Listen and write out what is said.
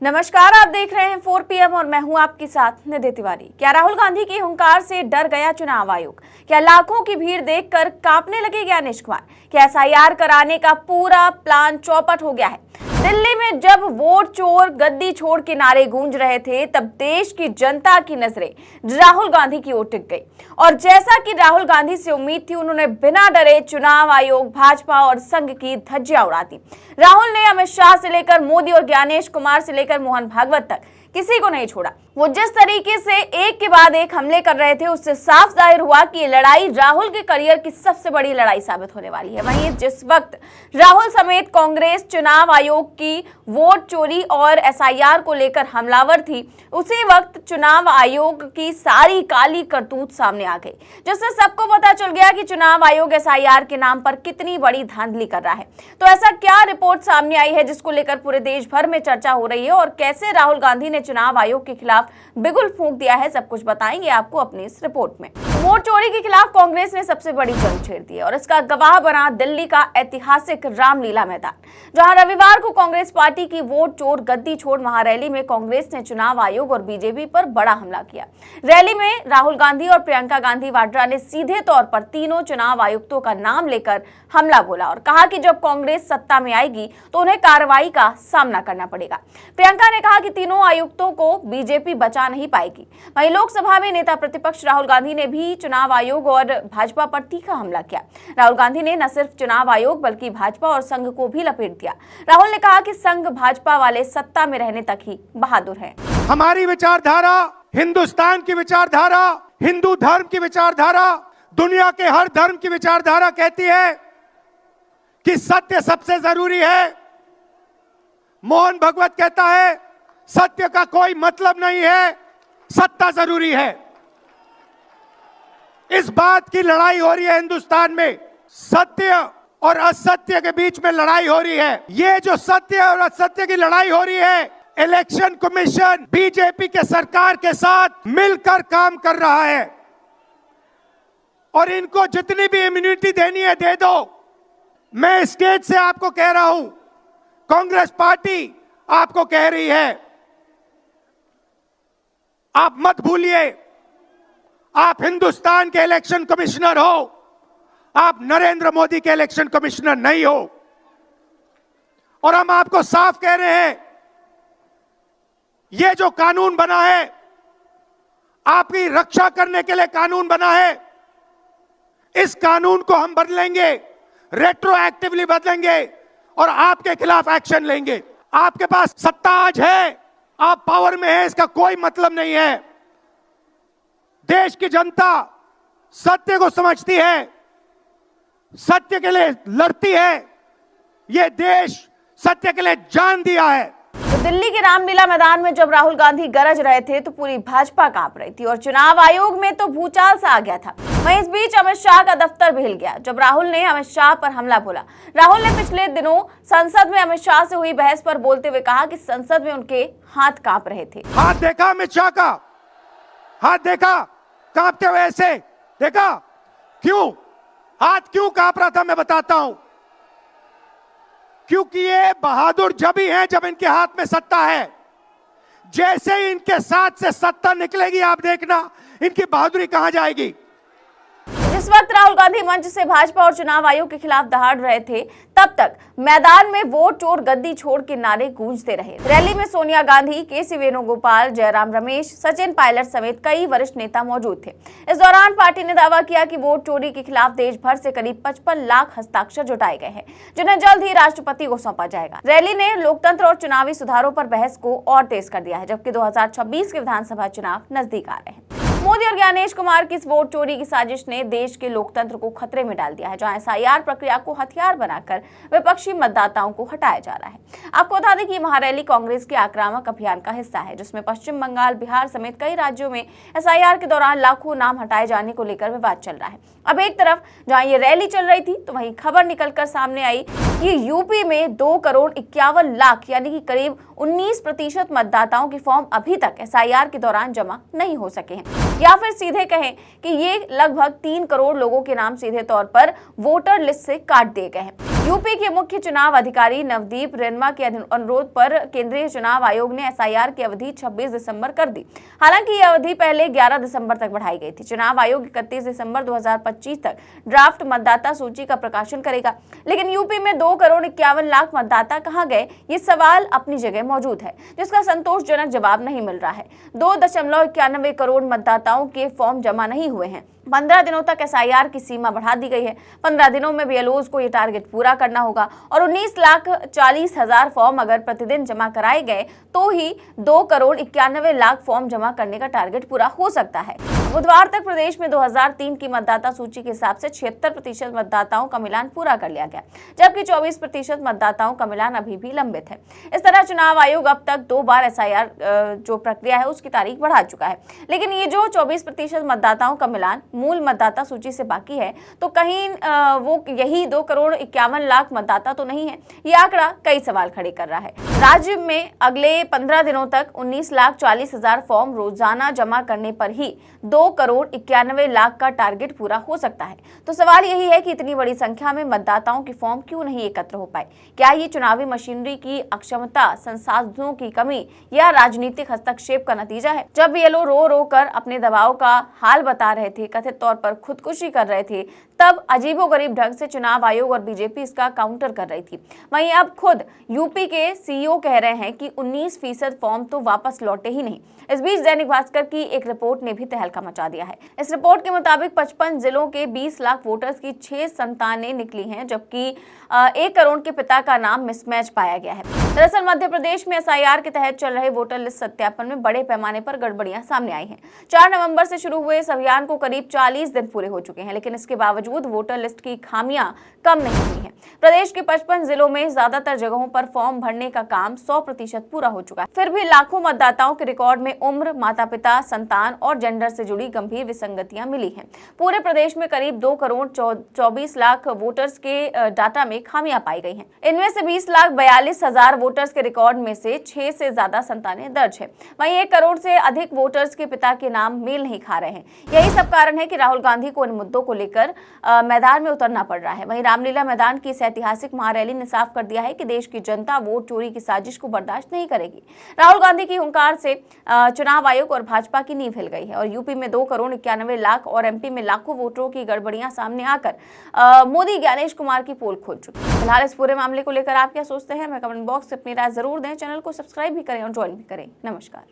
नमस्कार, आप देख रहे हैं 4 PM और मैं हूं आपके साथ निधि तिवारी। क्या राहुल गांधी की हुंकार से डर गया चुनाव आयोग? क्या लाखों की भीड़ देखकर कांपने लगे ज्ञानेश कुमार? क्या SIR कराने का पूरा प्लान चौपट हो गया है? दिल्ली में जब वोट चोर गद्दी छोड़ के नारे गूंज रहे थे, तब देश की जनता की नजरें राहुल गांधी की ओर टिक गई और जैसा कि राहुल गांधी से उम्मीद थी, उन्होंने बिना डरे चुनाव आयोग, भाजपा और संघ की धज्जियां उड़ा दी। राहुल ने अमित शाह से लेकर मोदी और ज्ञानेश कुमार से लेकर मोहन भागवत तक किसी को नहीं छोड़ा। वो जिस तरीके से एक के बाद एक हमले कर रहे थे, उससे साफ जाहिर हुआ कि ये लड़ाई राहुल के करियर की सबसे बड़ी लड़ाई साबित होने वाली है। वहीं जिस वक्त राहुल समेत कांग्रेस चुनाव आयोग की वोट चोरी और SIR को लेकर हमलावर थी, उसी वक्त चुनाव आयोग की सारी काली करतूत सामने आ गई, जिससे सबको पता चल गया कि चुनाव आयोग SIR के नाम पर कितनी बड़ी धांधली कर रहा है। तो ऐसा क्या रिपोर्ट सामने आई है जिसको लेकर पूरे देश भर में चर्चा हो रही है और कैसे राहुल गांधी ने चुनाव आयोग के खिलाफ बिगुल फूंक दिया है, सब कुछ बताएंगे आपको अपनी इस रिपोर्ट में। वोट चोरी के खिलाफ कांग्रेस ने सबसे बड़ी जंग छेड़ दी है और इसका गवाह बना दिल्ली का ऐतिहासिक रामलीला मैदान, जहां रविवार को कांग्रेस पार्टी की वोट चोर गद्दी छोड़ महारैली में कांग्रेस ने चुनाव आयोग और बीजेपी पर बड़ा हमला किया। रैली में राहुल गांधी और प्रियंका गांधी वाड्रा ने सीधे तौर पर तीनों चुनाव आयुक्तों का नाम लेकर हमला बोला और कहा कि जब कांग्रेस सत्ता में आएगी तो उन्हें कार्रवाई का सामना करना पड़ेगा। प्रियंका ने कहा कि तीनों आयुक्तों को बीजेपी बचा नहीं पाएगी। वहीं लोकसभा में नेता प्रतिपक्ष राहुल गांधी ने भी चुनाव आयोग और भाजपा पर तीखा हमला किया। राहुल गांधी ने न सिर्फ चुनाव आयोग बल्कि भाजपा और संघ को भी लपेट दिया। राहुल ने कहा कि संघ भाजपा वाले सत्ता में रहने तक ही बहादुर हैं। हमारी विचारधारा, हिंदुस्तान की विचारधारा, हिंदू धर्म की विचारधारा, दुनिया के हर धर्म की विचारधारा कहती है कि सत्य सबसे जरूरी है। मोहन भागवत कहता है सत्य का कोई मतलब नहीं है, सत्ता जरूरी है। इस बात की लड़ाई हो रही है हिंदुस्तान में, सत्य और असत्य के बीच में लड़ाई हो रही है। ये जो सत्य और असत्य की लड़ाई हो रही है, इलेक्शन कमीशन बीजेपी के सरकार के साथ मिलकर काम कर रहा है और इनको जितनी भी इम्यूनिटी देनी है दे दो। मैं स्टेज से आपको कह रहा हूं, कांग्रेस पार्टी आपको कह रही है, आप मत भूलिए, आप हिंदुस्तान के इलेक्शन कमिश्नर हो, आप नरेंद्र मोदी के इलेक्शन कमिश्नर नहीं हो। और हम आपको साफ कह रहे हैं, यह जो कानून बना है, आपकी रक्षा करने के लिए कानून बना है, इस कानून को हम बदलेंगे, रेट्रोएक्टिवली बदलेंगे और आपके खिलाफ एक्शन लेंगे। आपके पास सत्ता आज है, आप पावर में हैं, इसका कोई मतलब नहीं है। देश की जनता सत्य को समझती है, सत्य के लिए लड़ती है। यह देश सत्य के लिए जान दिया है। तो दिल्ली के रामलीला मैदान में जब राहुल गांधी गरज रहे थे तो पूरी भाजपा कांप रही थी और चुनाव आयोग में तो भूचाल सा आ गया था। वहीं इस बीच अमित शाह का दफ्तर भी हिल गया जब राहुल ने अमित शाह पर हमला बोला। राहुल ने पिछले दिनों संसद में अमित शाह से हुई बहस पर बोलते हुए कहा कि संसद में उनके हाथ कांप रहे थे। हाथ देखा अमित शाह का, हाथ देखा कांपते हुए, ऐसे देखा? क्यों हाथ क्यों कांप रहा था? मैं बताता हूं, क्योंकि ये बहादुर जब ही हैं जब इनके हाथ में सत्ता है। जैसे ही इनके साथ से सत्ता निकलेगी, आप देखना इनकी बहादुरी कहां जाएगी। जिस वक्त राहुल गांधी मंच से भाजपा और चुनाव आयोग के खिलाफ दहाड़ रहे थे, तब तक मैदान में वोट चोर गद्दी छोड़ के नारे गूंजते रहे। रैली में सोनिया गांधी, KC वेणुगोपाल, जयराम रमेश, सचिन पायलट समेत कई वरिष्ठ नेता मौजूद थे। इस दौरान पार्टी ने दावा किया कि वोट चोरी के खिलाफ देश भर से करीब 55 लाख हस्ताक्षर जुटाए गए हैं, जिन्हें जल्द ही राष्ट्रपति को सौंपा जाएगा। रैली ने लोकतंत्र और चुनावी सुधारों पर बहस को और तेज कर दिया है, जबकि 2026 के विधानसभा चुनाव नजदीक आ रहे हैं। मोदी और ज्ञानेश कुमार की इस वोट चोरी की साजिश ने देश के लोकतंत्र को खतरे में डाल दिया है, जहां SIR प्रक्रिया को हथियार बनाकर विपक्षी मतदाताओं को हटाया जा रहा है। आपको बता दें कि महारैली कांग्रेस के आक्रामक अभियान का हिस्सा है, जिसमें पश्चिम बंगाल, बिहार समेत कई राज्यों में SIR के दौरान लाखों नाम हटाए जाने को लेकर विवाद चल रहा है। अब एक तरफ जहां ये रैली चल रही थी, तो वहीं खबर निकलकर सामने आई कि यूपी में 2,51,00,000 यानी कि करीब 19% मतदाताओं के फॉर्म अभी तक SIR के दौरान जमा नहीं हो सके हैं, या फिर सीधे कहें कि ये लगभग 3 करोड़ लोगों के नाम सीधे तौर पर वोटर लिस्ट से काट दिए गए हैं। यूपी के मुख्य चुनाव अधिकारी नवदीप रेनमा के अनुरोध पर केंद्रीय चुनाव आयोग ने एसआईआर की अवधि 26 दिसंबर कर दी। हालांकि यह अवधि पहले 11 दिसंबर तक बढ़ाई गई थी। चुनाव आयोग 31 दिसंबर 2025 तक ड्राफ्ट मतदाता सूची का प्रकाशन करेगा। लेकिन यूपी में 2 करोड़ 51 लाख मतदाता कहां गए, ये सवाल अपनी जगह मौजूद है, जिसका संतोषजनक जवाब नहीं मिल रहा है। 2.91 करोड़ मतदाताओं के फॉर्म जमा नहीं हुए हैं। 15 दिनों तक एसआईआर की सीमा बढ़ा दी गई है। 15 दिनों में बीएलओज को ये टारगेट पूरा करना होगा और 19,40,000 फॉर्म अगर प्रतिदिन जमा कराए गए तो ही 2 करोड़ 91 लाख फॉर्म जमा करने का टारगेट पूरा हो सकता है। बुधवार तक प्रदेश में 2003 की मतदाता सूची के हिसाब से 76% मतदाताओं का मिलान पूरा कर लिया गया, जबकि 24% मतदाताओं का मिलान अभी भी लंबित है। इस तरह चुनाव आयोग अब तक 2 बार एसआईआर जो प्रक्रिया है उसकी तारीख बढ़ा चुका है। लेकिन ये जो 24% मतदाताओं का मिलान मूल मतदाता सूची से बाकी है, तो कहीं वो यही 2 करोड़ 51 लाख मतदाता तो नहीं है। ये आंकड़ा कई सवाल खड़े कर रहा है। राज्य में अगले 15 दिनों तक 19,40,000 फॉर्म रोजाना जमा करने पर ही 2 करोड़ 91 लाख का टारगेट पूरा हो सकता है। तो सवाल यही है कि इतनी बड़ी संख्या में मतदाताओं के फॉर्म क्यों नहीं एकत्र हो पाए? क्या ये चुनावी मशीनरी की अक्षमता, संसाधनों की कमी या राजनीतिक हस्तक्षेप का नतीजा है? जब बीएलओ रो रो कर अपने दबाव का हाल बता रहे थे, कथित तौर पर खुदकुशी कर रहे थे, तब अजीबोगरीब ढंग से चुनाव आयोग और बीजेपी इसका काउंटर कर रही थी। वहीं अब खुद यूपी के सीईओ कह रहे हैं कि 19% फॉर्म तो वापस लौटे ही नहीं। इस बीच दैनिक भास्कर की एक रिपोर्ट ने भी तहलका मचा दिया है। इस रिपोर्ट के मुताबिक 55 जिलों के 20 लाख वोटर्स की 6 संतानें निकली हैं, जबकि 1 करोड़ के पिता का नाम मिसमैच पाया गया है। दरअसल मध्य प्रदेश में एसआईआर के तहत चल रहे वोटर लिस्ट सत्यापन में बड़े पैमाने पर गड़बड़ियां सामने आई हैं। 4 नवंबर से शुरू हुए इस अभियान को करीब 40 दिन पूरे हो चुके हैं, लेकिन इसके बावजूद वोटर लिस्ट की खामियां कम नहीं हुई हैं। प्रदेश के 55 जिलों में ज्यादातर जगहों पर फॉर्म भरने का काम 100% पूरा हो चुका है। फिर भी लाखों मतदाताओं के रिकॉर्ड में उम्र, माता पिता, संतान और जेंडर से जुड़ी गंभीर विसंगतियां मिली हैं। पूरे प्रदेश में करीब 2 करोड़ 24 लाख वोटर्स के डाटा में खामियां पाई गई हैं। इनमें से 20,42,000 वोटर्स के रिकॉर्ड में से 6 से ज्यादा संतानें दर्ज है। वहीं 1 करोड़ से अधिक वोटर्स के पिता के नाम मेल नहीं खा रहे हैं। यही सब कारण है कि राहुल गांधी को इन मुद्दों को लेकर मैदान में उतरना पड़ रहा है। वहीं रामलीला मैदान की इस ऐतिहासिक महारैली ने साफ कर दिया है कि देश की जनता वोट चोरी की साजिश को बर्दाश्त नहीं करेगी। राहुल गांधी की हुंकार से चुनाव आयोग और भाजपा की नींव हिल गई है और यूपी में 2 करोड़ 91 लाख और एमपी में लाखों वोटरों की गड़बड़ियां सामने आकर मोदी ज्ञानेश कुमार की पोल खोल चुकी है। फिलहाल इस पूरे मामले को लेकर आप क्या सोचते हैं, हमें कमेंट बॉक्स में अपनी राय जरूर दें। चैनल को सब्सक्राइब भी करें और ज्वाइन भी करें। नमस्कार।